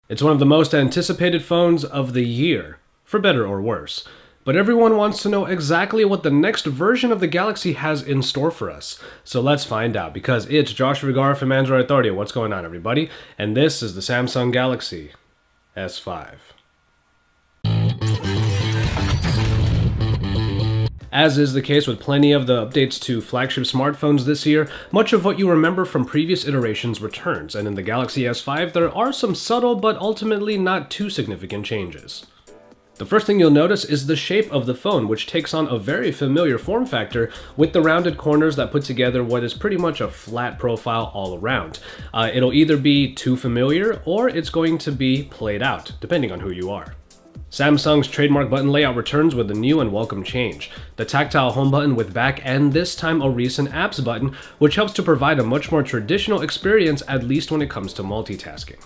It's one of the most anticipated phones of the year, for better or worse. But everyone wants to know exactly what the next version of the Galaxy has in store for us. So let's find out, because it's Josh Vergara from Android Authority. What's going on, everybody? And this is the Samsung Galaxy S5. As is the case with plenty of the updates to flagship smartphones this year, much of what you remember from previous iterations returns, and in the Galaxy S5 there are some subtle but ultimately not too significant changes. The first thing you'll notice is the shape of the phone, which takes on a very familiar form factor with the rounded corners that put together what is pretty much a flat profile all around. It'll either be too familiar or it's going to be played out, depending on who you are. Samsung's trademark button layout returns with a new and welcome change. The tactile home button with back and this time a recent apps button, which helps to provide a much more traditional experience, at least when it comes to multitasking.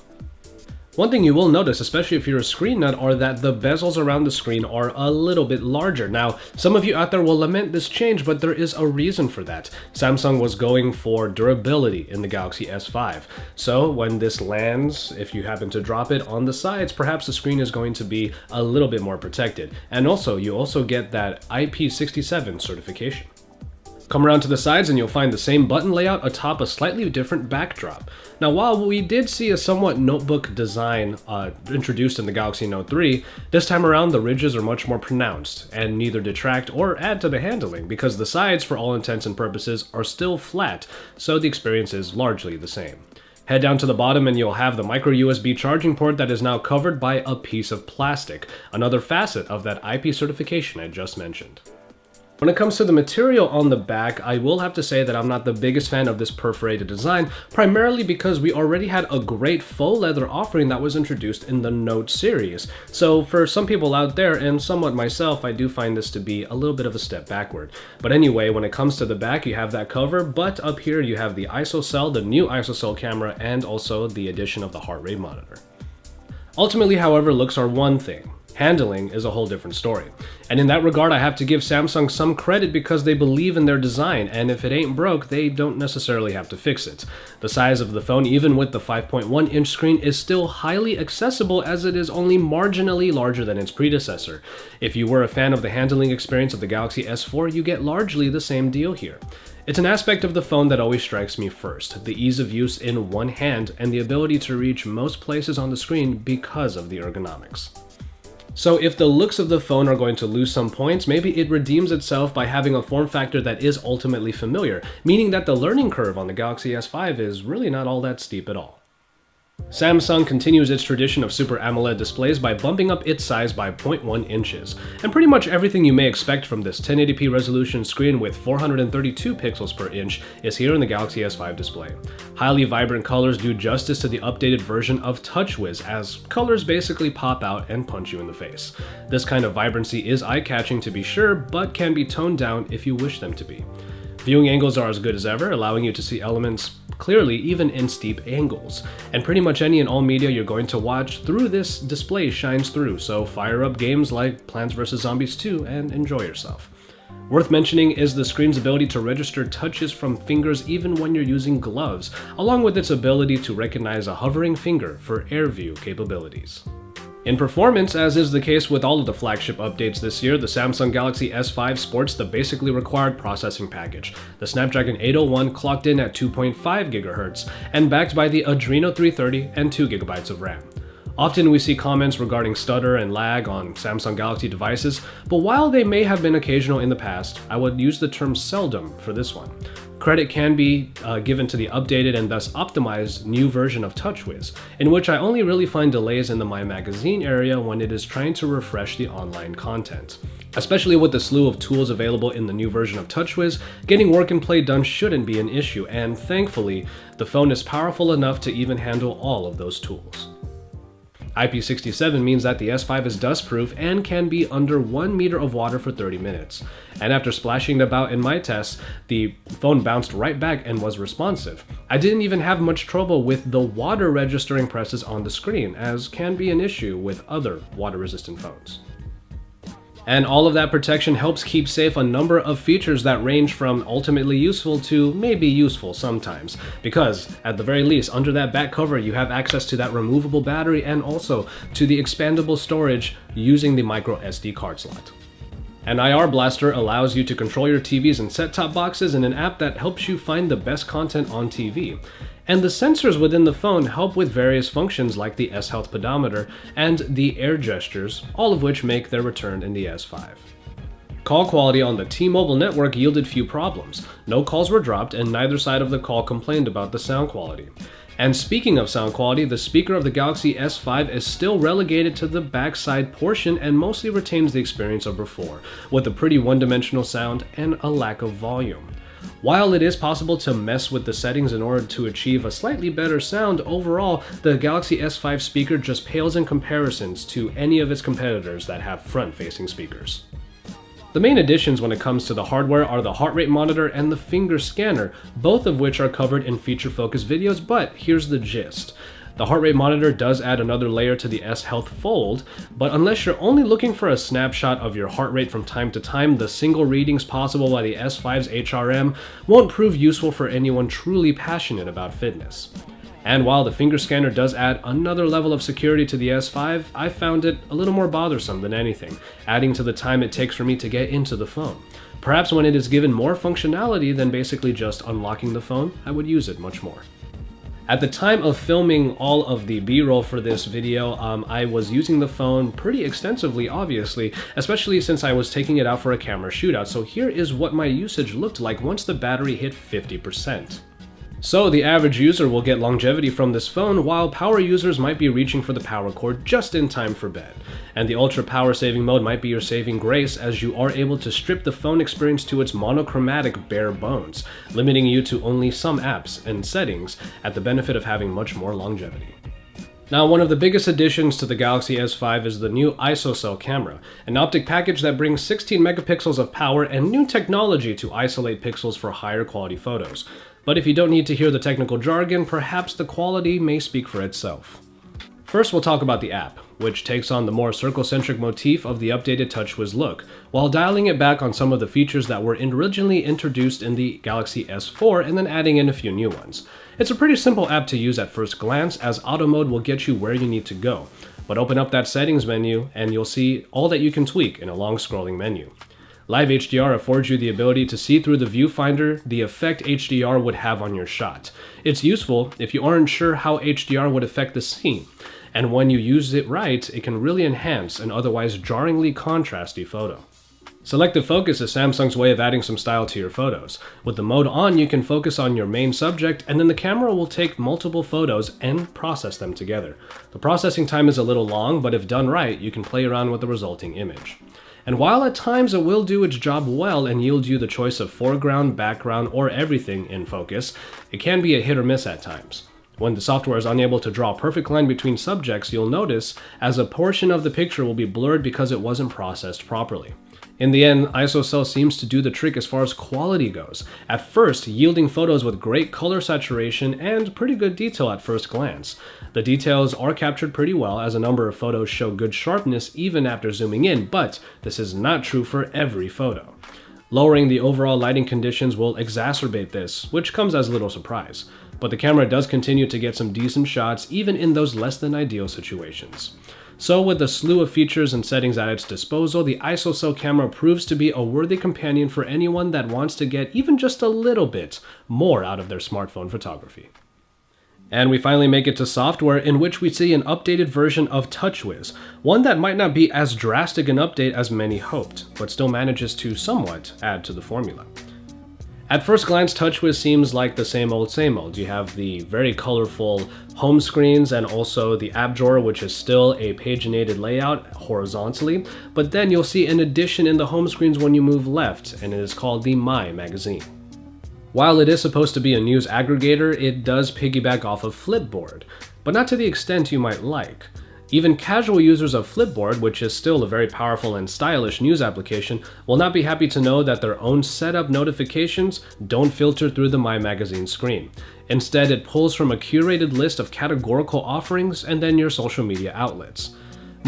One thing you will notice, especially if you're a screen nut, are that the bezels around the screen are a little bit larger. Now, some of you out there will lament this change, but there is a reason for that. Samsung was going for durability in the Galaxy S5. So when this lands, if you happen to drop it on the sides, perhaps the screen is going to be a little bit more protected. And also, you also get that IP67 certification. Come around to the sides and you'll find the same button layout atop a slightly different backdrop. Now, while we did see a somewhat notebook design introduced in the Galaxy Note 3, this time around the ridges are much more pronounced and neither detract or add to the handling, because the sides, for all intents and purposes, are still flat, so the experience is largely the same. Head down to the bottom and you'll have the micro USB charging port that is now covered by a piece of plastic, another facet of that IP certification I just mentioned. When it comes to the material on the back, I will have to say that I'm not the biggest fan of this perforated design, primarily because we already had a great faux leather offering that was introduced in the Note series. So for some people out there, and somewhat myself, I do find this to be a little bit of a step backward. But anyway, when it comes to the back, you have that cover, but up here you have the ISOCELL, the new ISOCELL camera, and also the addition of the heart rate monitor. Ultimately, however, looks are one thing. Handling is a whole different story. And in that regard, I have to give Samsung some credit because they believe in their design, and if it ain't broke, they don't necessarily have to fix it. The size of the phone, even with the 5.1-inch screen, is still highly accessible, as it is only marginally larger than its predecessor. If you were a fan of the handling experience of the Galaxy S4, you get largely the same deal here. It's an aspect of the phone that always strikes me first, the ease of use in one hand and the ability to reach most places on the screen because of the ergonomics. So if the looks of the phone are going to lose some points, maybe it redeems itself by having a form factor that is ultimately familiar, meaning that the learning curve on the Galaxy S5 is really not all that steep at all. Samsung continues its tradition of Super AMOLED displays by bumping up its size by 0.1 inches, and pretty much everything you may expect from this 1080p resolution screen with 432 pixels per inch is here in the Galaxy S5 display. Highly vibrant colors do justice to the updated version of TouchWiz, as colors basically pop out and punch you in the face. This kind of vibrancy is eye-catching to be sure, but can be toned down if you wish them to be. Viewing angles are as good as ever, allowing you to see elements clearly even in steep angles. And pretty much any and all media you're going to watch through this display shines through, so fire up games like Plants vs. Zombies 2 and enjoy yourself. Worth mentioning is the screen's ability to register touches from fingers even when you're using gloves, along with its ability to recognize a hovering finger for AirView capabilities. In performance, as is the case with all of the flagship updates this year, the Samsung Galaxy S5 sports the basically required processing package. The Snapdragon 801 clocked in at 2.5 GHz and backed by the Adreno 330 and 2 GB of RAM. Often we see comments regarding stutter and lag on Samsung Galaxy devices, but while they may have been occasional in the past, I would use the term seldom for this one. Credit can be given to the updated and thus optimized new version of TouchWiz, in which I only really find delays in the My Magazine area when it is trying to refresh the online content. Especially with the slew of tools available in the new version of TouchWiz, getting work and play done shouldn't be an issue, and thankfully, the phone is powerful enough to even handle all of those tools. IP67 means that the S5 is dust-proof and can be under 1 meter of water for 30 minutes. And after splashing it about in my tests, the phone bounced right back and was responsive. I didn't even have much trouble with the water registering presses on the screen, as can be an issue with other water-resistant phones. And all of that protection helps keep safe a number of features that range from ultimately useful to maybe useful sometimes. Because, at the very least, under that back cover you have access to that removable battery and also to the expandable storage using the micro SD card slot. An IR Blaster allows you to control your TVs and set-top boxes in an app that helps you find the best content on TV. And the sensors within the phone help with various functions like the S-Health pedometer and the air gestures, all of which make their return in the S5. Call quality on the T-Mobile network yielded few problems. No calls were dropped and neither side of the call complained about the sound quality. And speaking of sound quality, the speaker of the Galaxy S5 is still relegated to the backside portion and mostly retains the experience of before, with a pretty one-dimensional sound and a lack of volume. While it is possible to mess with the settings in order to achieve a slightly better sound, overall, the Galaxy S5 speaker just pales in comparisons to any of its competitors that have front-facing speakers. The main additions when it comes to the hardware are the heart rate monitor and the finger scanner, both of which are covered in feature-focused videos, but here's the gist. The heart rate monitor does add another layer to the S-Health Fold, but unless you're only looking for a snapshot of your heart rate from time to time, the single readings possible by the S5's HRM won't prove useful for anyone truly passionate about fitness. And while the finger scanner does add another level of security to the S5, I found it a little more bothersome than anything, adding to the time it takes for me to get into the phone. Perhaps when it is given more functionality than basically just unlocking the phone, I would use it much more. At the time of filming all of the B-roll for this video, I was using the phone pretty extensively, obviously, especially since I was taking it out for a camera shootout, so here is what my usage looked like once the battery hit 50%. So the average user will get longevity from this phone, while power users might be reaching for the power cord just in time for bed. And the ultra power saving mode might be your saving grace, as you are able to strip the phone experience to its monochromatic bare bones, limiting you to only some apps and settings at the benefit of having much more longevity. Now, one of the biggest additions to the Galaxy S5 is the new ISOCELL camera, an optic package that brings 16 megapixels of power and new technology to isolate pixels for higher quality photos. But if you don't need to hear the technical jargon, perhaps the quality may speak for itself. First, we'll talk about the app, which takes on the more circle-centric motif of the updated TouchWiz look, while dialing it back on some of the features that were originally introduced in the Galaxy S4 and then adding in a few new ones. It's a pretty simple app to use at first glance, as auto mode will get you where you need to go. But open up that settings menu and you'll see all that you can tweak in a long scrolling menu. Live HDR affords you the ability to see through the viewfinder the effect HDR would have on your shot. It's useful if you aren't sure how HDR would affect the scene, and when you use it right, it can really enhance an otherwise jarringly contrasty photo. Selective focus is Samsung's way of adding some style to your photos. With the mode on, you can focus on your main subject, and then the camera will take multiple photos and process them together. The processing time is a little long, but if done right, you can play around with the resulting image. And while at times it will do its job well and yield you the choice of foreground, background, or everything in focus, it can be a hit or miss at times. When the software is unable to draw a perfect line between subjects, you'll notice as a portion of the picture will be blurred because it wasn't processed properly. In the end, ISOCELL seems to do the trick as far as quality goes, at first yielding photos with great color saturation and pretty good detail at first glance. The details are captured pretty well, as a number of photos show good sharpness even after zooming in, but this is not true for every photo. Lowering the overall lighting conditions will exacerbate this, which comes as little surprise. But the camera does continue to get some decent shots even in those less than ideal situations. So with a slew of features and settings at its disposal, the ISOCELL camera proves to be a worthy companion for anyone that wants to get even just a little bit more out of their smartphone photography. And we finally make it to software, in which we see an updated version of TouchWiz, one that might not be as drastic an update as many hoped, but still manages to somewhat add to the formula. At first glance, TouchWiz seems like the same old. You have the very colorful home screens and also the app drawer, which is still a paginated layout horizontally, but then you'll see an addition in the home screens when you move left, and it is called the My magazine. While it is supposed to be a news aggregator, it does piggyback off of Flipboard, but not to the extent you might like. Even casual users of Flipboard, which is still a very powerful and stylish news application, will not be happy to know that their own setup notifications don't filter through the My Magazine screen. Instead, it pulls from a curated list of categorical offerings and then your social media outlets.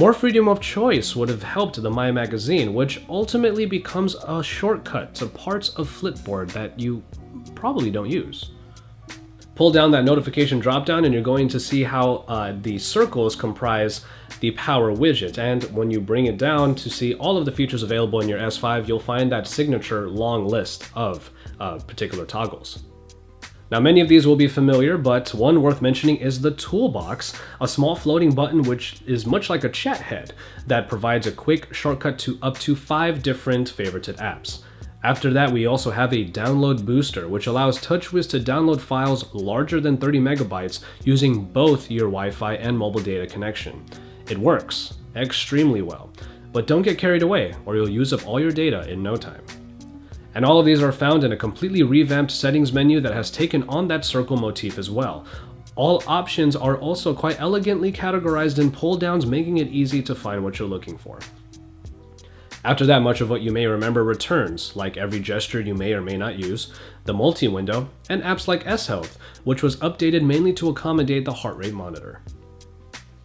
More freedom of choice would have helped the My Magazine, which ultimately becomes a shortcut to parts of Flipboard that you probably don't use. Pull down that notification dropdown and you're going to see how the circles comprise the power widget. And when you bring it down to see all of the features available in your S5, you'll find that signature long list of particular toggles. Now, many of these will be familiar, but one worth mentioning is the toolbox, a small floating button which is much like a chat head that provides a quick shortcut to up to 5 different favorited apps. After that, we also have a download booster, which allows TouchWiz to download files larger than 30 megabytes using both your Wi-Fi and mobile data connection. It works extremely well, but don't get carried away or you'll use up all your data in no time. And all of these are found in a completely revamped settings menu that has taken on that circle motif as well. All options are also quite elegantly categorized in pull downs, making it easy to find what you're looking for. After that, much of what you may remember returns, like every gesture you may or may not use, the multi-window, and apps like S-Health, which was updated mainly to accommodate the heart rate monitor.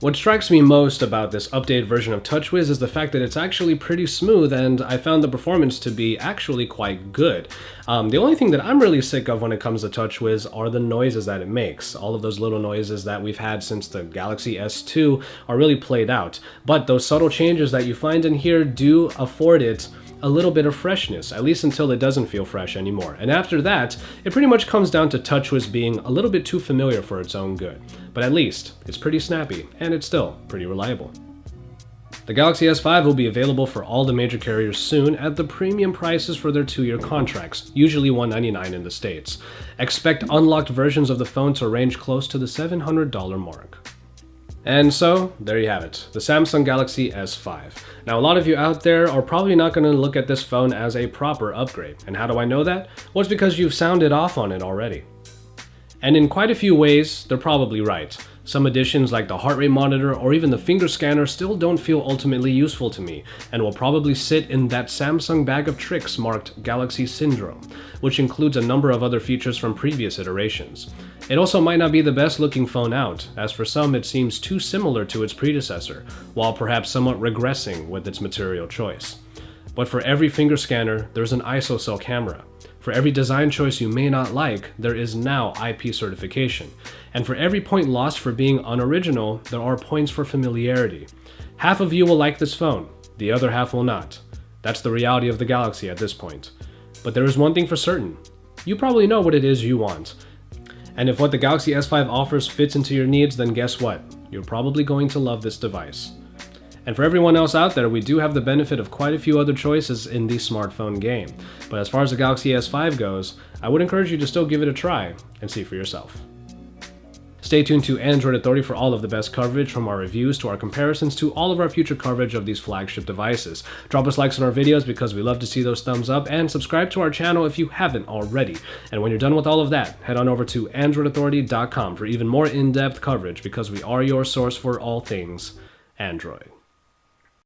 What strikes me most about this updated version of TouchWiz is the fact that it's actually pretty smooth, and I found the performance to be actually quite good. The only thing that I'm really sick of when it comes to TouchWiz are the noises that it makes. All of those little noises that we've had since the Galaxy S2 are really played out, but those subtle changes that you find in here do afford it a little bit of freshness, at least until it doesn't feel fresh anymore. And after that, it pretty much comes down to TouchWiz being a little bit too familiar for its own good. But at least, it's pretty snappy, and it's still pretty reliable. The Galaxy S5 will be available for all the major carriers soon at the premium prices for their 2-year contracts, usually $199 in the States. Expect unlocked versions of the phone to range close to the $700 mark. And so, there you have it, the Samsung Galaxy S5. Now, a lot of you out there are probably not going to look at this phone as a proper upgrade. And how do I know that? Well, it's because you've sounded off on it already. And in quite a few ways, they're probably right. Some additions like the heart rate monitor or even the finger scanner still don't feel ultimately useful to me, and will probably sit in that Samsung bag of tricks marked Galaxy Syndrome, which includes a number of other features from previous iterations. It also might not be the best looking phone out, as for some it seems too similar to its predecessor, while perhaps somewhat regressing with its material choice. But for every finger scanner, there's an ISOCELL camera. For every design choice you may not like, there is now IP certification. And for every point lost for being unoriginal, there are points for familiarity. Half of you will like this phone, the other half will not. That's the reality of the Galaxy at this point. But there is one thing for certain. You probably know what it is you want. And if what the Galaxy S5 offers fits into your needs, then guess what? You're probably going to love this device. And for everyone else out there, we do have the benefit of quite a few other choices in the smartphone game. But as far as the Galaxy S5 goes, I would encourage you to still give it a try and see for yourself. Stay tuned to Android Authority for all of the best coverage, from our reviews to our comparisons to all of our future coverage of these flagship devices. Drop us likes on our videos because we love to see those thumbs up, and subscribe to our channel if you haven't already. And when you're done with all of that, head on over to AndroidAuthority.com for even more in-depth coverage, because we are your source for all things Android.